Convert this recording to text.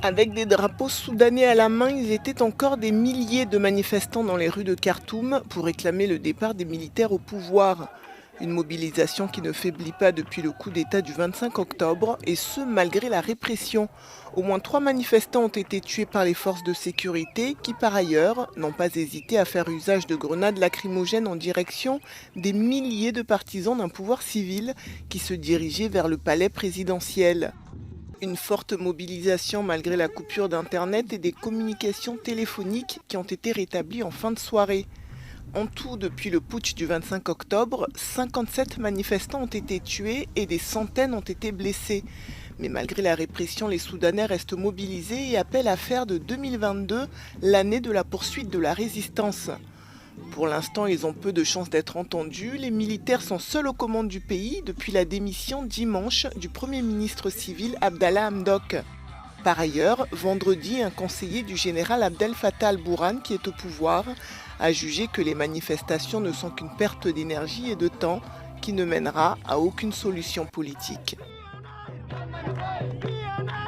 Avec des drapeaux soudanais à la main, ils étaient encore des milliers de manifestants dans les rues de Khartoum pour réclamer le départ des militaires au pouvoir. Une mobilisation qui ne faiblit pas depuis le coup d'État du 25 octobre, et ce malgré la répression. Au moins 3 manifestants ont été tués par les forces de sécurité qui, par ailleurs, n'ont pas hésité à faire usage de grenades lacrymogènes en direction des milliers de partisans d'un pouvoir civil qui se dirigeaient vers le palais présidentiel. Une forte mobilisation malgré la coupure d'Internet et des communications téléphoniques qui ont été rétablies en fin de soirée. En tout, depuis le putsch du 25 octobre, 57 manifestants ont été tués et des centaines ont été blessés. Mais malgré la répression, les Soudanais restent mobilisés et appellent à faire de 2022 l'année de la poursuite de la résistance. Pour l'instant, ils ont peu de chances d'être entendus. Les militaires sont seuls aux commandes du pays depuis la démission dimanche du Premier ministre civil Abdallah Hamdok. Par ailleurs, vendredi, un conseiller du général Abdel Fattah al-Burhan, qui est au pouvoir, a jugé que les manifestations ne sont qu'une perte d'énergie et de temps qui ne mènera à aucune solution politique.